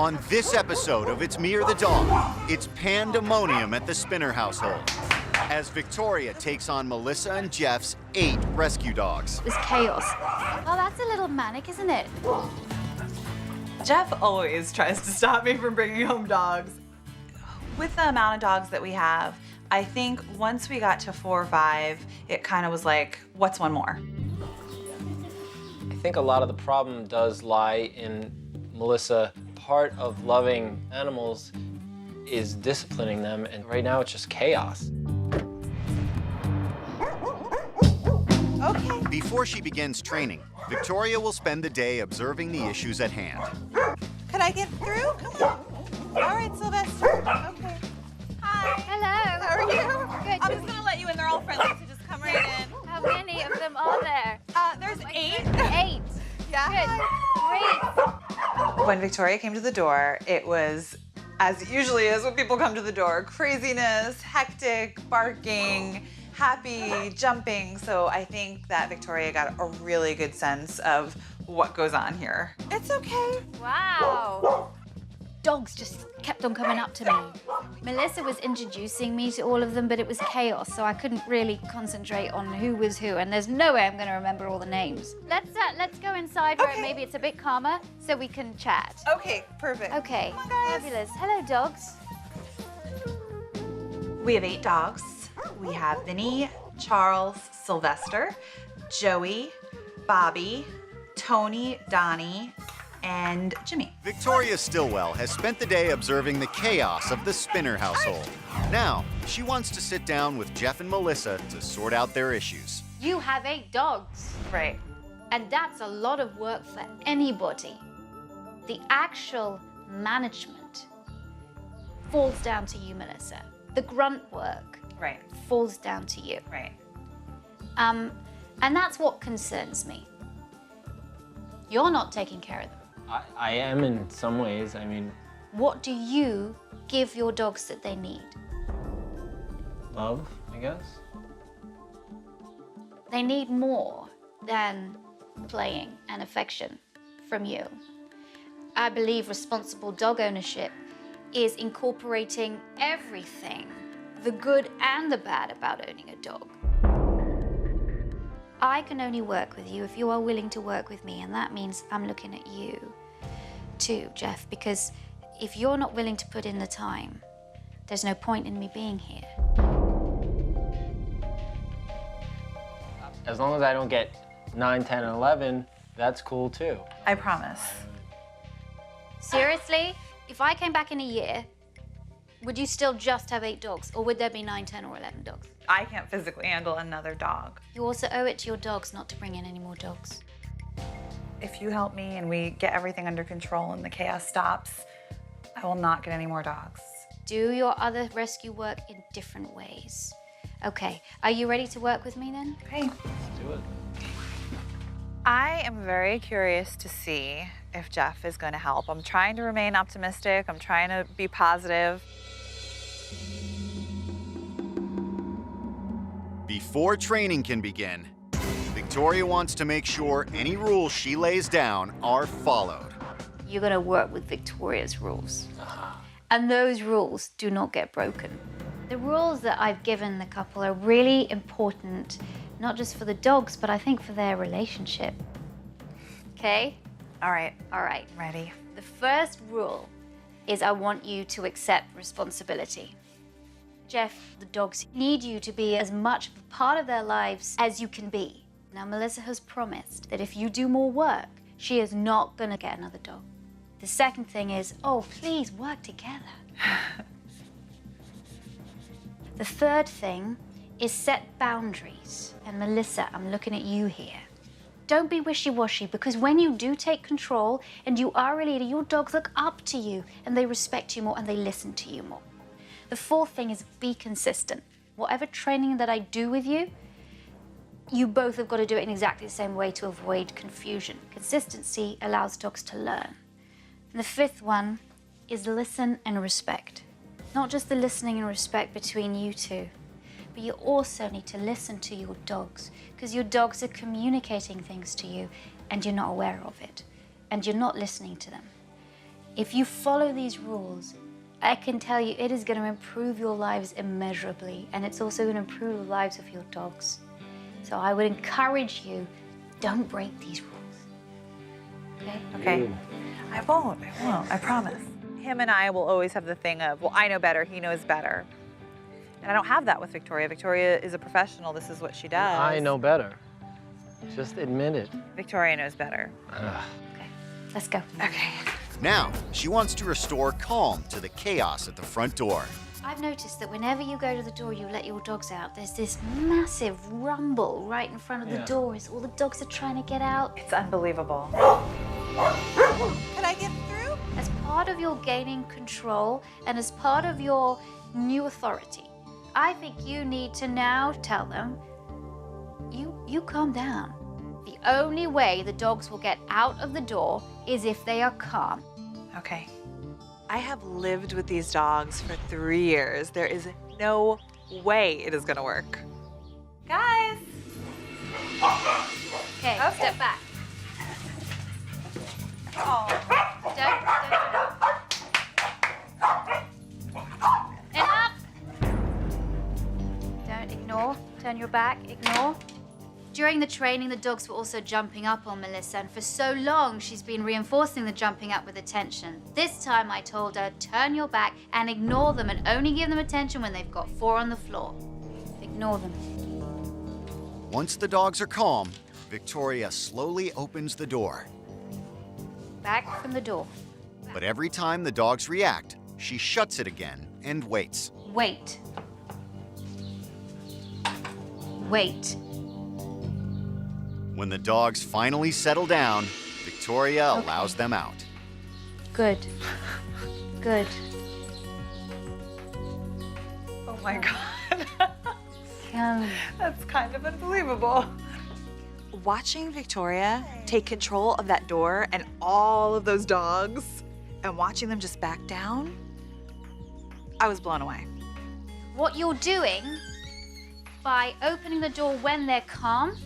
On this episode of It's Me or the Dog, it's pandemonium at the Spinner household as Victoria takes on Melissa and Jeff's 8 rescue dogs. It was chaos. Oh, that's a little manic, isn't it? Jeff always tries to stop me from bringing home dogs. With the amount of dogs that we have, I think once we got to 4 or 5, it kind of was like, what's one more? I think a lot of the problem does lie in Melissa. Part of loving animals is disciplining them, and right now it's just chaos. Okay. Before she begins training, Victoria will spend the day observing the issues at hand. Could I get through? Come on. All right, Sylvester. Okay. Hi. Hello. How are you? Good. I'm just gonna let you in. They're all friendly, so just come right in. How many of them are there? There's 8. 8. Yeah. Good. Great. When Victoria came to the door, it was, as it usually is when people come to the door, craziness, hectic, barking, happy, jumping. So I think that Victoria got a really good sense of what goes on here. It's okay. Wow. Dogs just kept on coming up to me. Melissa was introducing me to all of them, but it was chaos, so I couldn't really concentrate on who was who, and there's no way I'm going to remember all the names. Let's go inside where Okay. maybe it's a bit calmer so we can chat. Okay, perfect. Okay, Come on, guys. fabulous. Hello, dogs. We have 8 dogs. We have Vinny, Charles, Sylvester, Joey, Bobby, Tony, Donnie, and Jimmy. Victoria Stilwell has spent the day observing the chaos of the Spinner household. Now, she wants to sit down with Jeff and Melissa to sort out their issues. You have 8 dogs, Right. and that's a lot of work for anybody. The actual management falls down to you, Melissa. The grunt work Right. falls down to you. Right. And that's what concerns me. You're not taking care of them. I am in some ways. I mean, What do you give your dogs that they need? love, I guess. They need more than playing and affection from you. I believe responsible dog ownership is incorporating everything, the good and the bad about owning a dog. I can only work with you if you are willing to work with me, and that means I'm looking at you too, Jeff, because if you're not willing to put in the time, there's no point in me being here. As long as I don't get 9, 10, and 11, that's cool too. I promise. Seriously? If I came back in a year, would you still just have 8 dogs, or would there be 9, 10, or 11 dogs? I can't physically handle another dog. You also owe it to your dogs not to bring in any more dogs. If you help me and we get everything under control and the chaos stops, I will not get any more dogs. Do your other rescue work in different ways. Okay, are you ready to work with me then? Okay. Let's do it. I am very curious to see if Jeff is going to help. I'm trying to remain optimistic. I'm trying to be positive. Before training can begin, Victoria wants to make sure any rules she lays down are followed. You're gonna work with Victoria's rules. And those rules do not get broken. The rules that I've given the couple are really important, not just for the dogs, but I think for their relationship. Okay? All right, All right. I'm ready. The first rule is I want you to accept responsibility. Jeff, the dogs need you to be as much a part of their lives as you can be. Now, Melissa has promised that if you do more work, she is not gonna get another dog. The second thing is, oh, please work together. The third thing is set boundaries. And Melissa, I'm looking at you here. Don't be wishy-washy, because when you do take control and you are a leader, your dogs look up to you and they respect you more and they listen to you more. The fourth thing is be consistent. Whatever training that I do with you, you both have got to do it in exactly the same way to avoid confusion. Consistency allows dogs to learn. And the fifth one is listen and respect. Not just the listening and respect between you two, but you also need to listen to your dogs, because your dogs are communicating things to you and you're not aware of it, and you're not listening to them. If you follow these rules, I can tell you it is going to improve your lives immeasurably, and it's also going to improve the lives of your dogs. So I would encourage you, don't break these rules. Okay? Okay. I won't. I promise. Him and I will always have the thing of, well, I know better, he knows better. And I don't have that with Victoria. Victoria is a professional. This is what she does. I know better. Just admit it. Victoria knows better. Okay, let's go. Okay. Now, she wants to restore calm to the chaos at the front door. I've noticed that whenever you go to the door, you let your dogs out, there's this massive rumble right in front of the door as all the dogs are trying to get out. It's unbelievable. Can I get through? As part of your gaining control and as part of your new authority, I think you need to now tell them, you calm down. The only way the dogs will get out of the door is if they are calm. Okay. I have lived with these dogs for 3 years. There is no way it is gonna work. Guys! Okay, step back. Oh. Don't. Enough! Don't ignore. Turn your back. Ignore. During the training, the dogs were also jumping up on Melissa, and for so long, she's been reinforcing the jumping up with attention. This time, I told her, turn your back and ignore them, and only give them attention when they've got 4 on the floor. Ignore them. Once the dogs are calm, Victoria slowly opens the door. Back from the door. But every time the dogs react, she shuts it again and waits. Wait. Wait. When the dogs finally settle down, Victoria allows them out. Good. Good. Oh my God. Come. That's kind of unbelievable. Watching Victoria take control of that door and all of those dogs and watching them just back down, I was blown away. What you're doing by opening the door when they're calm,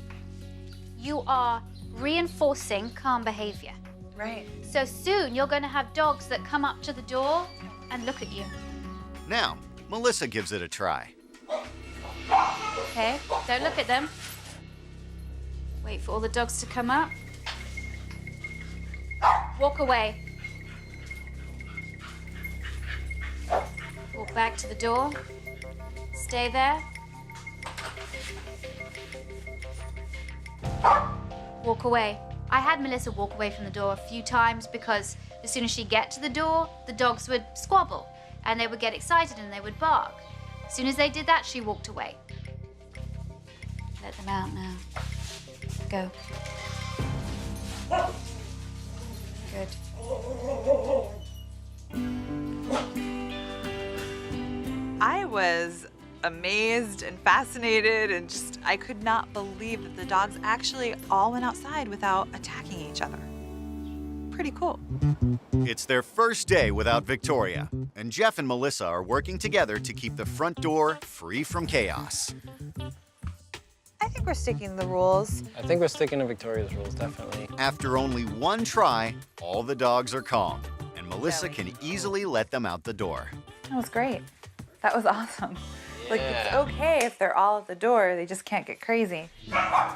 you are reinforcing calm behavior. Right. So soon you're going to have dogs that come up to the door and look at you. Now, Melissa gives it a try. Okay? Don't look at them. Wait for all the dogs to come up. Walk away. Walk back to the door. Stay there. Walk away. I had Melissa walk away from the door a few times because as soon as she'd get to the door, the dogs would squabble and they would get excited and they would bark. As soon as they did that, she walked away. Let them out now. Go. Good. I was amazed and fascinated and just, I could not believe that the dogs actually all went outside without attacking each other. Pretty cool. It's their first day without Victoria, and Jeff and Melissa are working together to keep the front door free from chaos. I think we're sticking to the rules. I think we're sticking to Victoria's rules, definitely. After only one try, all the dogs are calm, and Melissa can easily let them out the door. That was great. That was awesome. Like, it's Yeah. okay if they're all at the door, they just can't get crazy.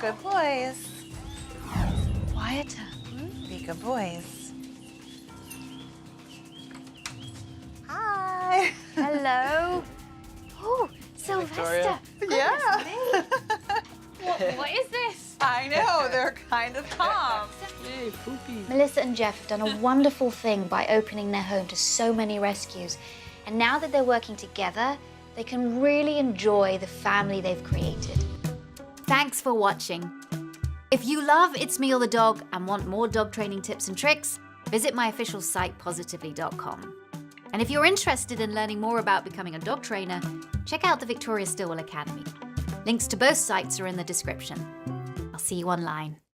Good boys. Quieter. Be good boys. Hi. Hello. Oh, Sylvester. Yeah. What is this? I know, they're kind of calm. Yay, poopy. Melissa and Jeff have done a wonderful thing by opening their home to so many rescues. And now that they're working together, they can really enjoy the family they've created. Thanks for watching. If you love It's Me or the Dog and want more dog training tips and tricks, visit my official site, positively.com. And if you're interested in learning more about becoming a dog trainer, check out the Victoria Stilwell Academy. Links to both sites are in the description. I'll see you online.